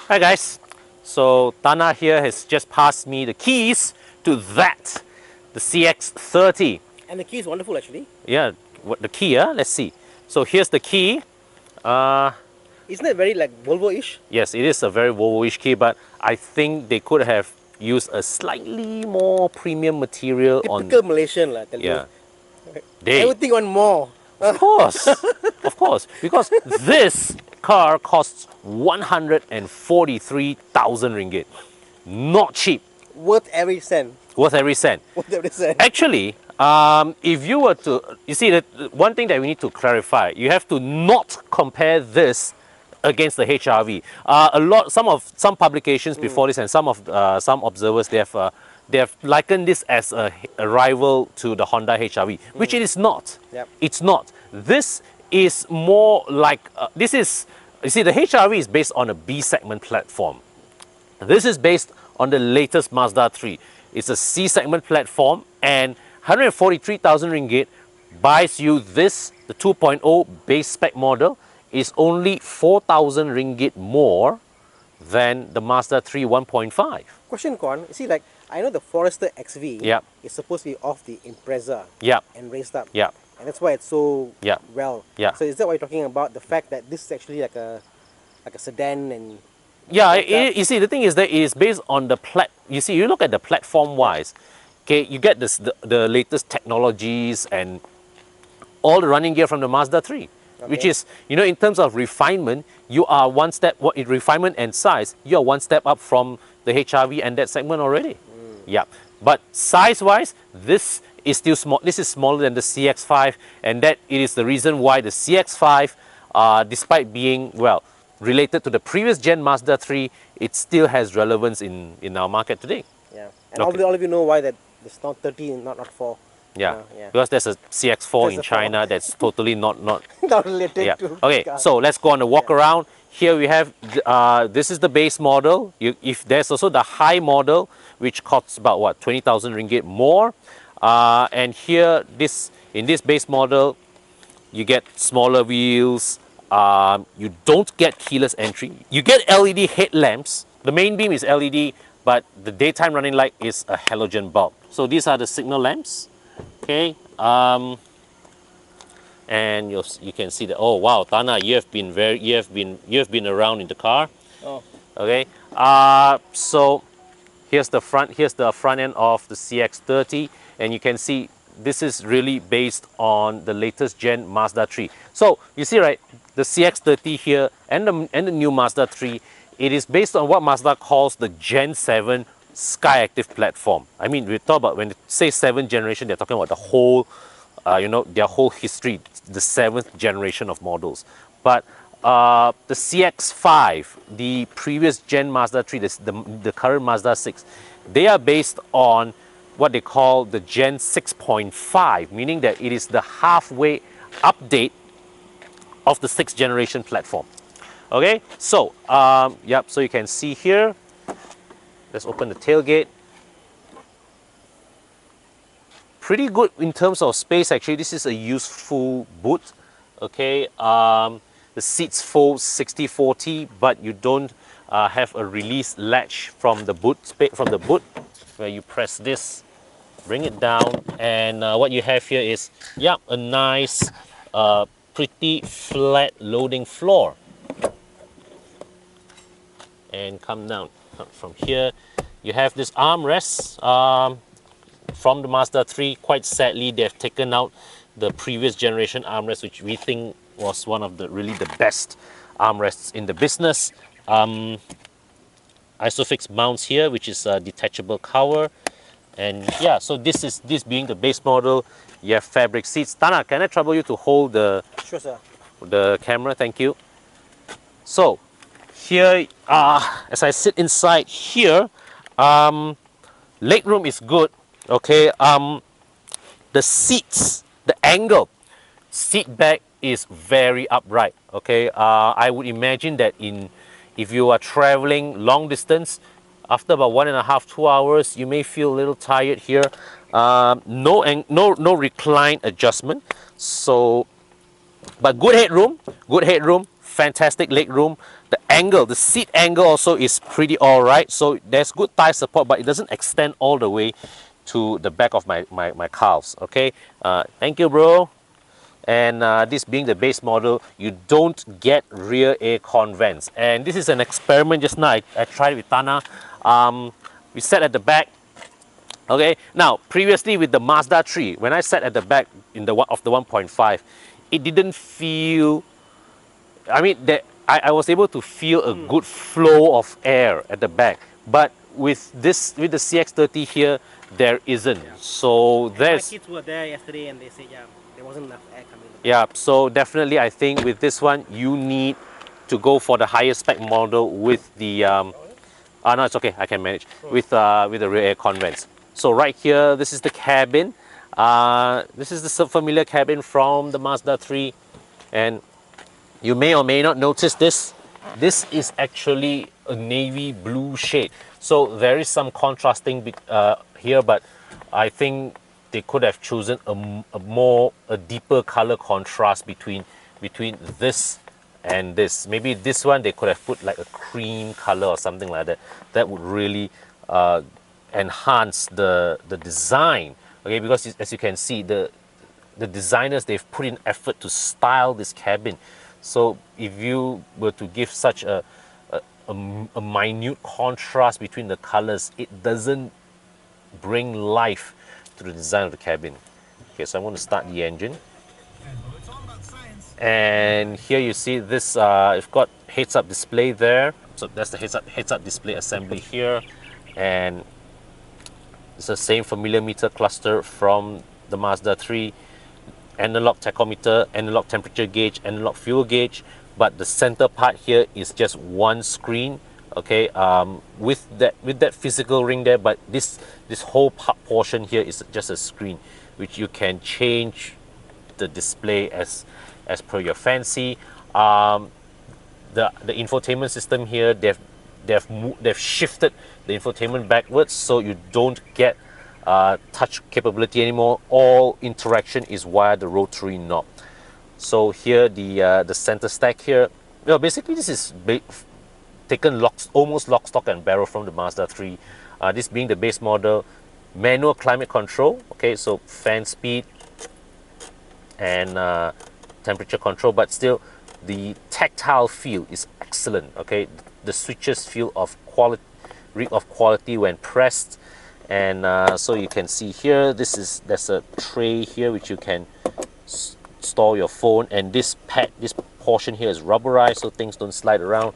Hi guys, so Tana here has just passed me the keys to that, the CX-30. And the key is wonderful actually. Yeah, what the key, let's see. So here's the key. Isn't it very like Volvo-ish? Yes, it is a very Volvo-ish key, but I think they could have used a slightly more premium material Typical Malaysian lah, tell yeah. you. They, Everything on more. of course, because this car costs 143,000 ringgit. Not cheap. Worth every cent. Worth every cent. Worth every cent. Actually, if you were to, you see, that one thing that we need to clarify, you have to not compare this against the HRV. Some publications before this and some observers, they have likened this as a rival to the Honda HRV, which it is not. Yep. It's not. This is more like you see, the HRV is based on a B segment platform. This is based on the latest Mazda 3. It's a C segment platform, and 143,000 ringgit buys you this, the 2.0 base spec model, is only 4,000 ringgit more than the Mazda 3 1.5. Question, Quan. You see, like, I know the Forester XV Yep. is supposed to be off the Impreza Yep. and raised up. Yep. And that's why it's so Yep. well. Yeah. So is that what you're talking about? The fact that this is actually like a sedan and Yeah, you see, the thing is that it is based on the you see, you look at the platform wise, okay, you get the latest technologies and all the running gear from the Mazda 3, which is, you know, in terms of refinement, you are one step, in refinement and size, you are one step up from the HRV and that segment already. Yeah, but size wise, this is still small. This is smaller than the CX-5, and that it is the reason why the CX-5, despite being, well, related to the previous gen Mazda 3, it still has relevance in our market today. yeah. And all of you know why that it's not 30 and not 4. Yeah. Yeah. Because there's a CX-4 There's in a China that's totally not not related yeah. to Okay, car. so let's go on the walk around. Here we have this is the base model. If there's also the high model, which costs about what, 20,000 ringgit more. And here, in this base model, you get smaller wheels. You don't get keyless entry. You get LED headlamps. The main beam is LED, but the daytime running light is a halogen bulb. So these are the signal lamps. Okay. And you can see that. Oh wow, Tana, you have been around in the car. Oh. Okay. So here's the front end of the CX-30, and you can see this is really based on the latest gen Mazda 3. So you see, right, the CX-30 here and the new Mazda 3, it is based on what Mazda calls the Gen 7 Skyactiv platform. I mean, we talk about, when they say 7th generation, they're talking about the whole, their whole history, the 7th generation of models. But the CX-5, the previous gen Mazda 3, the current Mazda 6, they are based on what they call the Gen 6.5, meaning that it is the halfway update of the 6th generation platform. Okay, so yep, so you can see here, let's open the tailgate. Pretty good in terms of space actually. This is a useful boot. Okay, the seats fold 60/40, but you don't have a release latch from the boot where you press this, bring it down, and what you have here is, yeah, a nice pretty flat loading floor. And come down from here, you have this armrest from the Mazda 3. Quite sadly, they've taken out the previous generation armrest, which we think was one of the best armrests in the business. Isofix mounts here, which is a detachable cover. And yeah, so this being the base model, you have fabric seats. Tana, can I trouble you to hold the camera? Thank you. So here, as I sit inside here, legroom is good. Okay, the seats, the angle, seat back is very upright. Okay, I would imagine that if you are traveling long distance, after about 1.5 to 2 hours, you may feel a little tired here. No recline adjustment. So, but good headroom, fantastic legroom. The angle, the seat angle also is pretty alright. So there's good thigh support, but it doesn't extend all the way to the back of my calves. Okay, thank you, bro. And this being the base model, you don't get rear aircon vents. And this is an experiment just now. I tried it with Tana. We sat at the back. Okay, now previously with the Mazda 3, when I sat at the back in the of the 1.5, it didn't feel. I mean, I was able to feel a good flow of air at the back, but with the CX-30 here, there isn't. Yeah. So My there's kids were there yesterday and they said, yeah, there wasn't enough air coming in. yeah. So definitely, I think with this one, you need to go for the higher spec model with the no, it's okay. I can manage with the rear air vents. So right here, this is the cabin. This is the familiar cabin from the Mazda 3, and you may or may not notice this. This is actually a navy blue shade. So there is some contrasting here, but I think they could have chosen a deeper color contrast between this and this. Maybe this one they could have put like a cream color or something like that. That would really enhance the design. Okay, because as you can see, the designers, they've put in effort to style this cabin. So if you were to give such a minute contrast between the colors, it doesn't bring life to the design of the cabin. Okay, so I'm going to start the engine. And here you see this, I've got heads-up display there. So that's the heads-up display assembly here. And it's the same familiar meter cluster from the Mazda 3. Analog tachometer, analog temperature gauge, analog fuel gauge, but the center part here is just one screen. Okay, with that physical ring there, but this whole portion here is just a screen, which you can change the display as per your fancy. The infotainment system here, they've shifted the infotainment backwards, so you don't get touch capability anymore. All interaction is via the rotary knob. So here the center stack here, basically this is taken almost lock, stock and barrel from the Mazda 3. This being the base model, manual climate control. Okay, so fan speed and temperature control, but still the tactile feel is excellent. Okay, the switches feel of quality when pressed. And so you can see here, there's a tray here which you can store your phone, and this portion here is rubberized so things don't slide around.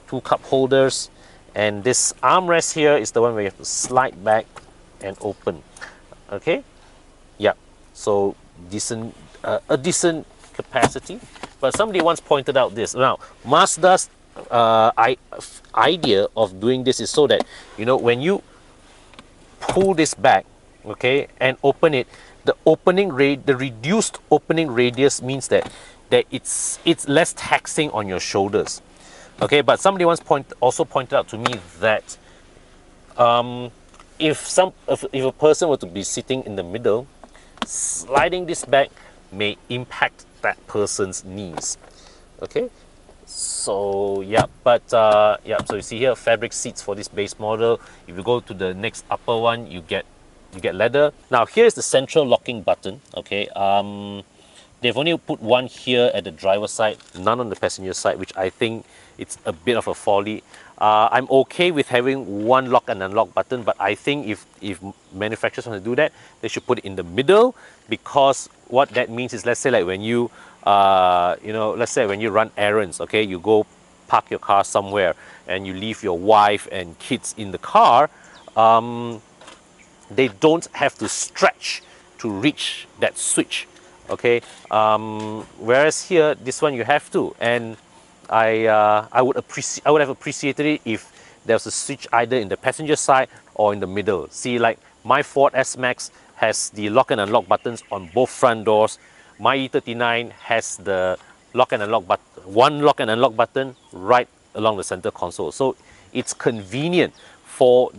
2 cup holders, and this armrest here is the one where you have to slide back and open. Okay, yeah, so a decent capacity. But somebody once pointed out this. Now Mazda's idea of doing this is so that, when you pull this back, okay, and open it, the reduced opening radius means that it's less taxing on your shoulders. Okay, but somebody once also pointed out to me that if a person were to be sitting in the middle, sliding this back may impact that person's knees. Okay, so yeah, but so you see here fabric seats for this base model. If you go to the next upper one, you get leather. Now here's the central locking button. Okay, they've only put one here at the driver's side, none on the passenger side, which I think it's a bit of a folly. I'm okay with having one lock and unlock button, but I think if manufacturers want to do that, they should put it in the middle, because what that means is, let's say like when you let's say when you run errands, okay, you go park your car somewhere and you leave your wife and kids in the car, they don't have to stretch to reach that switch. Okay, whereas here, this one you have to, and I would have appreciated it if there's a switch either in the passenger side or in the middle. See, like my Ford S-Max has the lock and unlock buttons on both front doors. My E39 has the lock and unlock one lock and unlock button right along the center console. So it's convenient for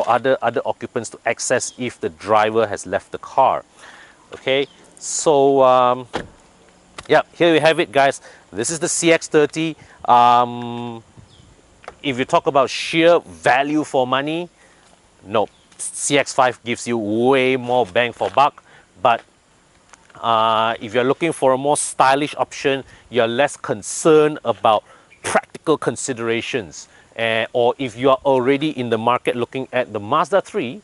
other occupants to access if the driver has left the car. Okay, so Yeah, here we have it, guys. This is the CX-30. If you talk about sheer value for money, no, CX-5 gives you way more bang for buck. But if you're looking for a more stylish option, you're less concerned about practical considerations. Or if you are already in the market looking at the Mazda 3,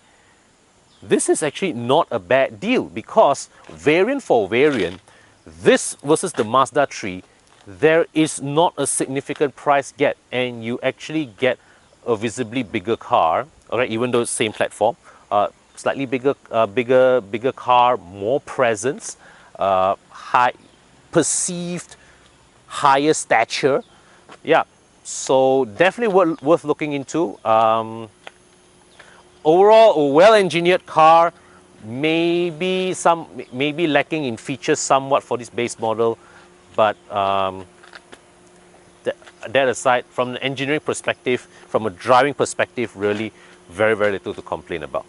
this is actually not a bad deal, because variant for variant, this versus the Mazda 3, there is not a significant price gap, and you actually get a visibly bigger car, okay, even though it's same platform, slightly bigger car, more presence, high perceived higher stature. Yeah, so definitely worth looking into. Overall, a well-engineered car, maybe lacking in features somewhat for this base model, but that aside, from an engineering perspective, from a driving perspective, really very little to complain about.